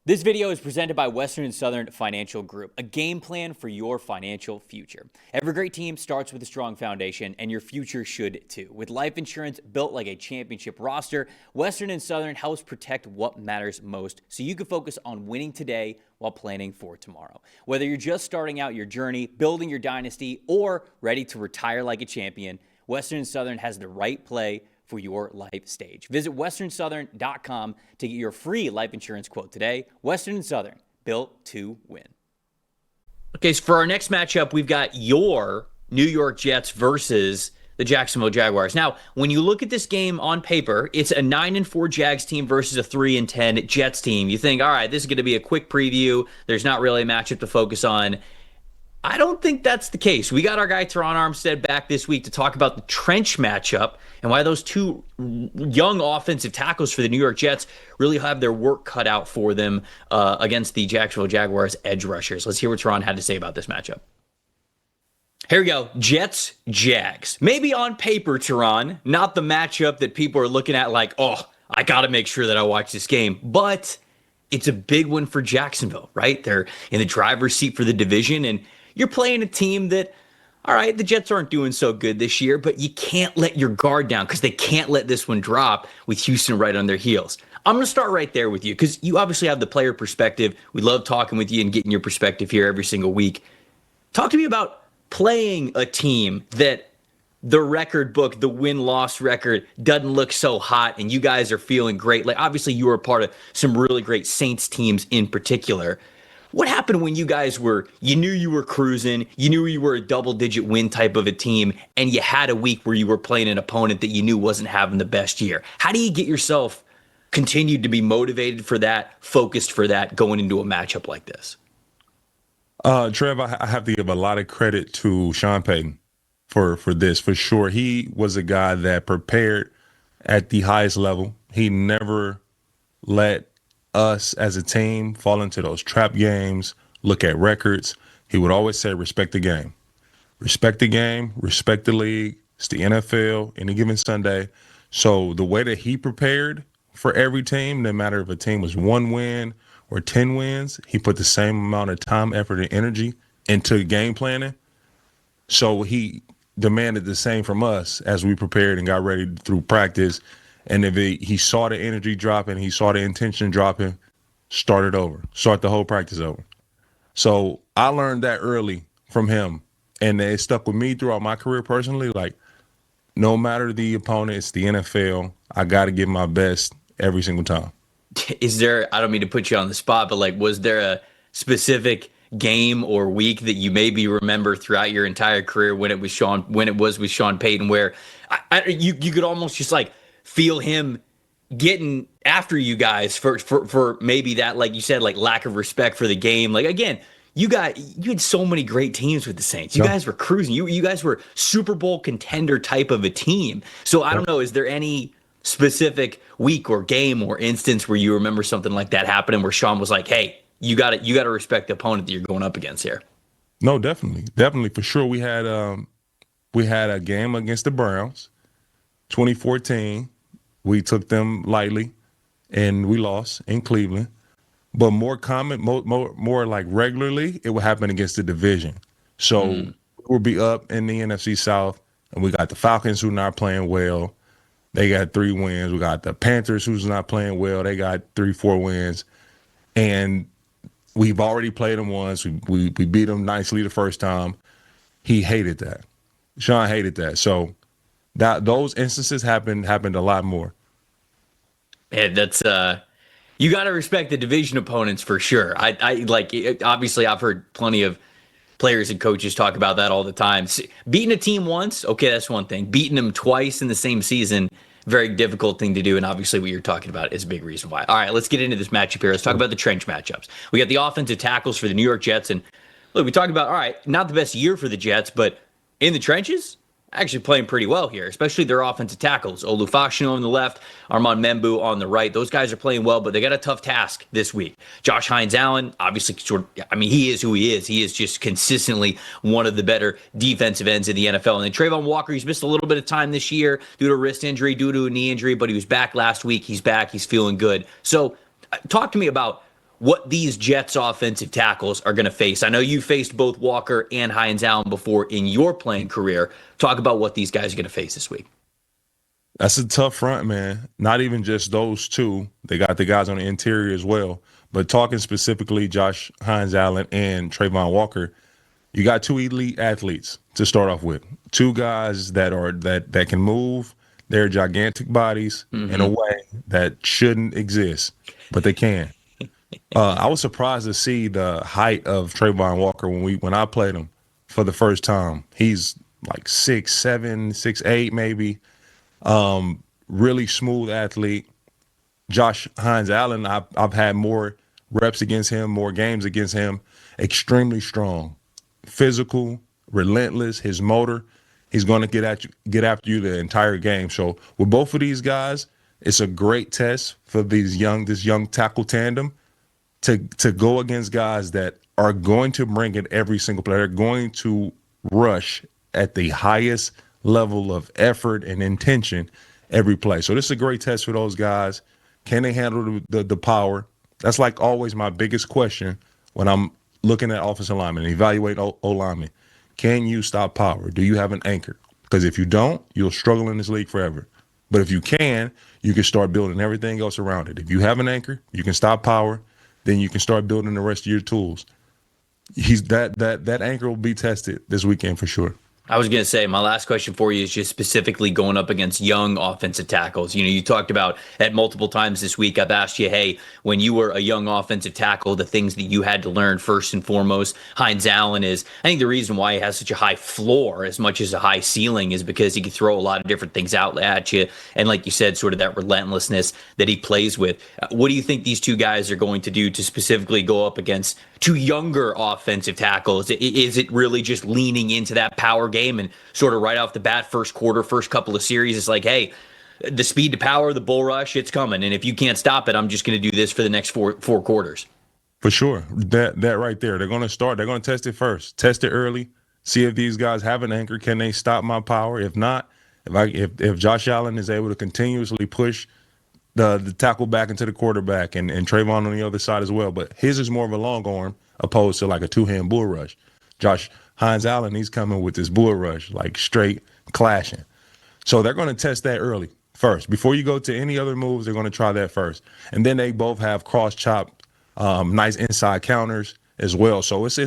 This video is presented by Western and Southern Financial Group, a game plan for your financial future. Every great team starts with a strong foundation, and your future should too. With life insurance built like a championship roster, Western and Southern helps protect what matters most so you can focus on winning today while planning for tomorrow. Whether you're just starting out your journey, building your dynasty, or ready to retire like a champion, Western and Southern has the right play for your life stage. Visit westernsouthern.com to get your free life insurance quote today. Western and Southern, built to win. Okay, so for our next matchup, we've got your New York Jets versus the Jacksonville Jaguars. Now, when you look at this game on paper, it's a 9-4 Jags team versus a 3-10 Jets team. You think, all right, this is going to be a quick preview. There's not really a matchup to focus on. I don't think that's the case. We got our guy Terron Armstead back this week to talk about the trench matchup and why those two young offensive tackles for the New York Jets really have their work cut out for them against the Jacksonville Jaguars edge rushers. Let's hear what Terron had to say about this matchup. Here we go. Jets, Jags. Maybe on paper, Terron, not the matchup that people are looking at like, oh, I got to make sure that I watch this game. But it's a big one for Jacksonville, right? They're in the driver's seat for the division, and you're playing a team that, all right, the Jets aren't doing so good this year, but you can't let your guard down because they can't let this one drop with Houston right on their heels. I'm going to start right there with you because you obviously have the player perspective. We love talking with you and getting your perspective here every single week. Talk to me about playing a team that the record book, the win-loss record doesn't look so hot and you guys are feeling great. Like, obviously, you were a part of some really great Saints teams in particular. What happened when you guys you knew you were cruising, you knew you were a double-digit win type of a team, and you had a week where you were playing an opponent that you knew wasn't having the best year? How do you get yourself continued to be motivated for that, focused for that, going into a matchup like this? Trev, I have to give a lot of credit to Sean Payton for this, for sure. He was a guy that prepared at the highest level. He never let us as a team fall into those trap games, look at records. He would always say, respect the game. Respect the game, respect the league. It's the NFL, any given Sunday. So the way that he prepared for every team, no matter if a team was 1 win or 10 wins, he put the same amount of time, effort, and energy into game planning. So he demanded the same from us as we prepared and got ready through practice. And if he saw the energy dropping, he saw the intention dropping, start it over, start the whole practice over. So I learned that early from him, and it stuck with me throughout my career personally. Like, no matter the opponent, it's the NFL. I got to give my best every single time. Is there, I don't mean to put you on the spot, but like, was there a specific game or week that you maybe remember throughout your entire career when it was with Sean Payton, where you could almost just like feel him getting after you guys for maybe that, like you said, like lack of respect for the game? Like, again, you had so many great teams with the Saints. You guys were cruising. You guys were Super Bowl contender type of a team. So I don't know, is there any specific week or game or instance where you remember something like that happening where Sean was like, hey, you got to respect the opponent that you're going up against here? No, definitely for sure. We had a game against the Browns, 2014. We took them lightly, and we lost in Cleveland. But more like regularly, it would happen against the division. So we'll be up in the NFC South, and we got the Falcons who not playing well. They got 3 wins. We got the Panthers who's not playing well. They got 3-4 wins. And we've already played them once. We beat them nicely the first time. He hated that. Sean hated that. So those instances happened a lot more. Yeah, that's you got to respect the division opponents for sure. I like, obviously I've heard plenty of players and coaches talk about that all the time. Beating a team once, okay, that's one thing. Beating them twice in the same season, very difficult thing to do. And obviously what you're talking about is a big reason why. All right, let's get into this matchup here. Let's talk about the trench matchups. We got the offensive tackles for the New York Jets. And look, we talked about, all right, not the best year for the Jets, but in the trenches, actually playing pretty well here, especially their offensive tackles. Olufashino on the left, Armand Membu on the right. Those guys are playing well, but they got a tough task this week. Josh Hines-Allen, obviously, he is who he is. He is just consistently one of the better defensive ends in the NFL. And then Trayvon Walker, he's missed a little bit of time this year due to a wrist injury, due to a knee injury, but he was back last week. He's back. He's feeling good. So talk to me about what these Jets offensive tackles are going to face. I know you faced both Walker and Hines Allen before in your playing career. Talk about what these guys are going to face this week. That's a tough front, man. Not even just those two. They got the guys on the interior as well. But talking specifically Josh Hines Allen and Trayvon Walker, you got two elite athletes to start off with. Two guys that can move their gigantic bodies in a way that shouldn't exist, but they can. I was surprised to see the height of Trayvon Walker when I played him for the first time. He's like 6'7", 6'8", maybe. Really smooth athlete. Josh Hines Allen, I've had more reps against him, more games against him. Extremely strong, physical, relentless. His motor, he's going to get after you the entire game. So with both of these guys, it's a great test for this young tackle tandem to go against guys that are going to bring it every single play. They're going to rush at the highest level of effort and intention every play. So this is a great test for those guys. Can they handle the power? That's like always my biggest question when I'm looking at offensive linemen and evaluate O-linemen. Can you stop power? Do you have an anchor? Because if you don't, you'll struggle in this league forever. But if you can start building everything else around it. If you have an anchor, you can stop power, then you can start building the rest of your tools. That anchor will be tested this weekend for sure. I was going to say, my last question for you is just specifically going up against young offensive tackles. You know, you talked about at multiple times this week, I've asked you, hey, when you were a young offensive tackle, the things that you had to learn first and foremost. Hines Allen is, I think the reason why he has such a high floor as much as a high ceiling is because he can throw a lot of different things out at you. And like you said, sort of that relentlessness that he plays with. What do you think these two guys are going to do to specifically go up against two younger offensive tackles? Is it really just leaning into that power game and sort of right off the bat, first quarter, first couple of series, it's like, hey, the speed to power, the bull rush, it's coming. And if you can't stop it, I'm just going to do this for the next four quarters. For sure. That right there. They're going to test it first. Test it early. See if these guys have an anchor. Can they stop my power? If not, if Josh Allen is able to continuously push the tackle back into the quarterback and Trayvon on the other side as well. But his is more of a long arm opposed to like a two-hand bull rush. Josh Hines Allen, he's coming with this bull rush, like straight clashing. So they're going to test that early first. Before you go to any other moves, they're going to try that first. And then they both have cross-chopped, nice inside counters as well. So it's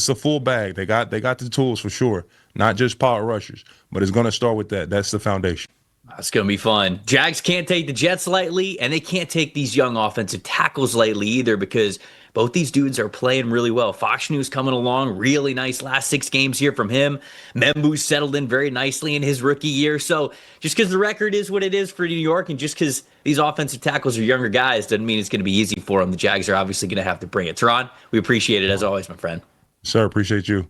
a full bag. They got the tools for sure, not just power rushers, but it's going to start with that. That's the foundation. That's going to be fun. Jags can't take the Jets lightly, and they can't take these young offensive tackles lightly either because both these dudes are playing really well. Fox News coming along, really nice last 6 games here from him. Membu's settled in very nicely in his rookie year. So just because the record is what it is for New York and just because these offensive tackles are younger guys doesn't mean it's going to be easy for them. The Jags are obviously going to have to bring it. Terron, we appreciate it as always, my friend. Sir, appreciate you.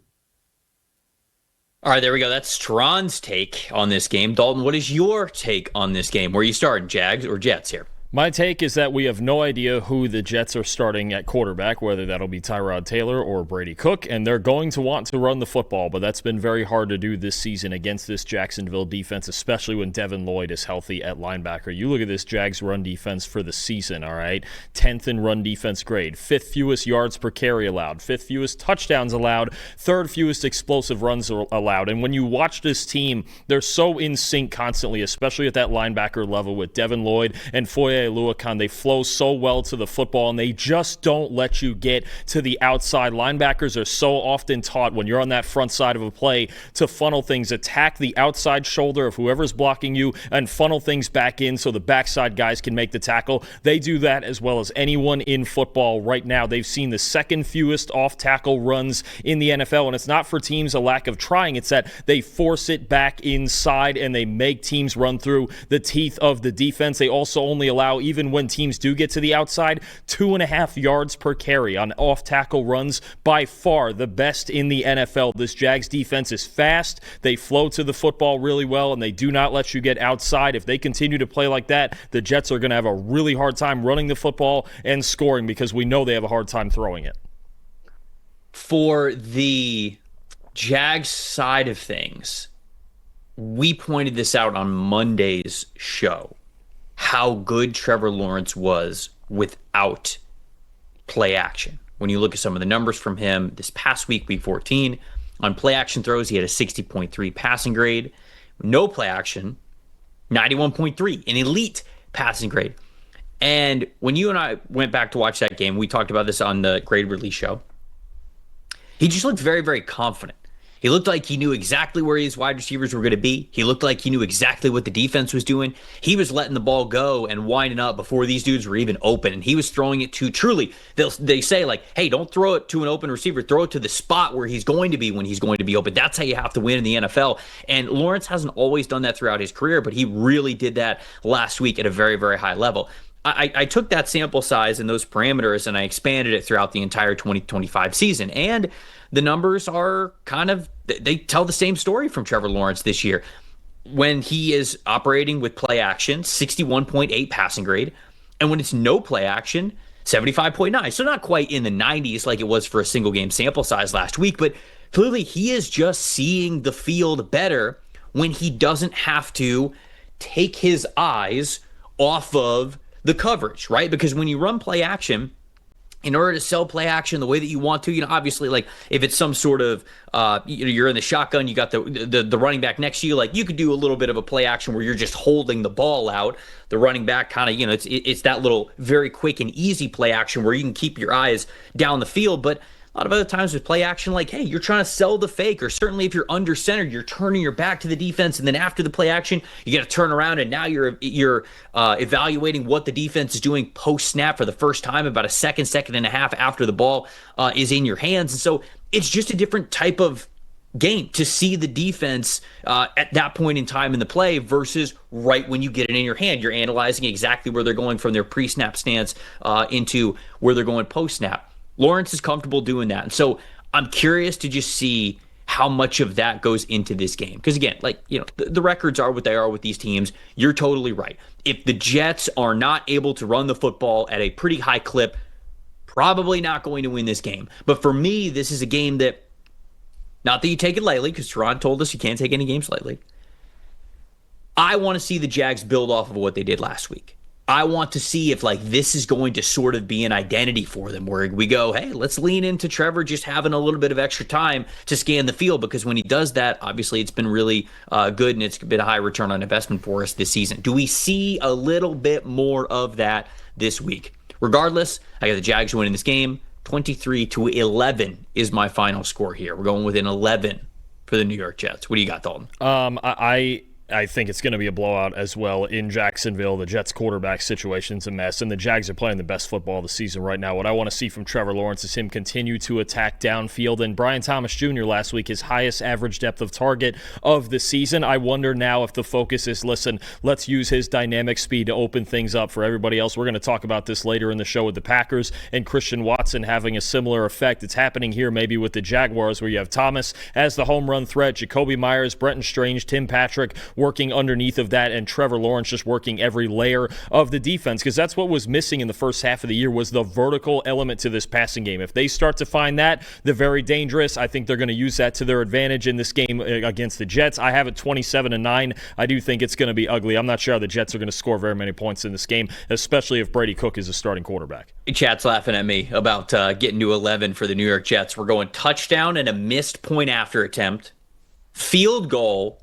All right, there we go. That's Terron's take on this game. Dalton, what is your take on this game? Where are you starting, Jags or Jets here? My take is that we have no idea who the Jets are starting at quarterback, whether that'll be Tyrod Taylor or Brady Cook, and they're going to want to run the football, but that's been very hard to do this season against this Jacksonville defense, especially when Devin Lloyd is healthy at linebacker. You look at this Jags run defense for the season, all right? 10th in run defense grade, 5th fewest yards per carry allowed, 5th fewest touchdowns allowed, 3rd fewest explosive runs allowed. And when you watch this team, they're so in sync constantly, especially at that linebacker level with Devin Lloyd and Foye Oluokun. They flow so well to the football, and they just don't let you get to the outside. Linebackers are so often taught when you're on that front side of a play to funnel things, attack the outside shoulder of whoever's blocking you, and funnel things back in so the backside guys can make the tackle. They do that as well as anyone in football right now. They've seen the 2nd fewest off-tackle runs in the NFL, and it's not for teams a lack of trying. It's that they force it back inside, and they make teams run through the teeth of the defense. They also only allow, even when teams do get to the outside, 2.5 yards per carry on off-tackle runs, by far the best in the NFL. This Jags defense is fast. They flow to the football really well, and they do not let you get outside. If they continue to play like that, the Jets are going to have a really hard time running the football and scoring because we know they have a hard time throwing it. For the Jags side of things, we pointed this out on Monday's show, how good Trevor Lawrence was without play action. When you look at some of the numbers from him this past week, week 14, on play action throws, he had a 60.3 passing grade. No play action, 91.3, an elite passing grade. And when you and I went back to watch that game, we talked about this on the grade release show. He just looked very, very confident. He looked like he knew exactly where his wide receivers were going to be. He looked like he knew exactly what the defense was doing. He was letting the ball go and winding up before these dudes were even open. And he was throwing it to, truly, they say like, hey, don't throw it to an open receiver. Throw it to the spot where he's going to be when he's going to be open. That's how you have to win in the NFL. And Lawrence hasn't always done that throughout his career, but he really did that last week at a very, very high level. I took that sample size and those parameters and I expanded it throughout the entire 2025 season. And the numbers are they tell the same story from Trevor Lawrence this year. When he is operating with play action, 61.8 passing grade. And when it's no play action, 75.9. So not quite in the 90s like it was for a single game sample size last week, but clearly he is just seeing the field better when he doesn't have to take his eyes off of the coverage, right? Because when you run play action, in order to sell play action the way that you want to, obviously, like if it's some sort of, you're in the shotgun, you got the running back next to you, like you could do a little bit of a play action where you're just holding the ball out. The running back kind of, it's that little very quick and easy play action where you can keep your eyes down the field. But a lot of other times with play action, like, hey, you're trying to sell the fake, or certainly if you're under center, you're turning your back to the defense, and then after the play action, you got to turn around, and now you're evaluating what the defense is doing post snap for the first time, about a second and a half after the ball is in your hands. And so it's just a different type of game to see the defense at that point in time in the play versus right when you get it in your hand. You're analyzing exactly where they're going from their pre-snap stance into where they're going post-snap. Lawrence is comfortable doing that. And so I'm curious to just see how much of that goes into this game. Because again, the records are what they are with these teams. You're totally right. If the Jets are not able to run the football at a pretty high clip, probably not going to win this game. But for me, this is a game that, not that you take it lightly, because Terron told us you can't take any games lightly. I want to see the Jags build off of what they did last week. I want to see if this is going to sort of be an identity for them where we go, hey, let's lean into Trevor just having a little bit of extra time to scan the field, because when he does that, obviously it's been really good and it's been a high return on investment for us this season. Do we see a little bit more of that this week? Regardless, I got the Jags winning this game. 23-11 is my final score here. We're going with an 11 for the New York Jets. What do you got, Dalton? I think it's going to be a blowout as well in Jacksonville. The Jets' quarterback situation's a mess, and the Jags are playing the best football of the season right now. What I want to see from Trevor Lawrence is him continue to attack downfield. And Brian Thomas Jr. last week, his highest average depth of target of the season. I wonder now if the focus is, listen, let's use his dynamic speed to open things up for everybody else. We're going to talk about this later in the show with the Packers and Christian Watson having a similar effect. It's happening here maybe with the Jaguars, where you have Thomas as the home run threat, Jacoby Myers, Brenton Strange, Tim Patrick working underneath of that, and Trevor Lawrence just working every layer of the defense, because that's what was missing in the first half of the year, was the vertical element to this passing game. If they start to find that, they're very dangerous. I think they're going to use that to their advantage in this game against the Jets. I have it 27-9. I do think it's going to be ugly. I'm not sure how the Jets are going to score very many points in this game, especially if Brady Cook is a starting quarterback. Chat's laughing at me about getting to 11 for the New York Jets. We're going touchdown and a missed point after attempt, field goal,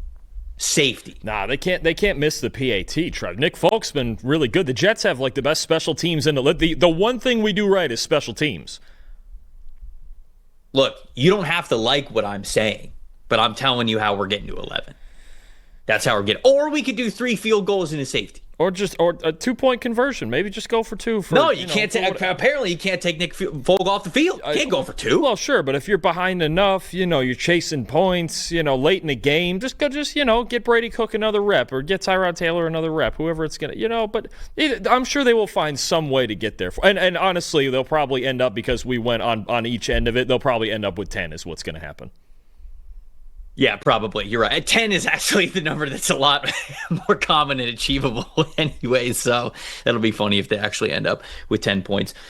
safety. Nah, they can't miss the PAT, Trev. Nick Folk's been really good. The Jets have the best special teams in the league. The one thing we do right is special teams. Look, you don't have to like what I'm saying, but I'm telling you how we're getting to 11. That's how we're getting. Or we could do 3 field goals and a safety. Or a 2-point conversion. Maybe just go for 2. No, you can't. Apparently, you can't take Nick Folk off the field. You can't go for 2. Well, sure, but if you're behind enough, you're chasing points, late in the game, just get Brady Cook another rep, or get Tyrod Taylor another rep, whoever it's gonna, But I'm sure they will find some way to get there. And honestly, they'll probably end up, because we went on each end of it, they'll probably end up with 10 is what's going to happen. Yeah, probably. You're right. 10 is actually the number that's a lot more common and achievable anyway, so that'll be funny if they actually end up with 10 points.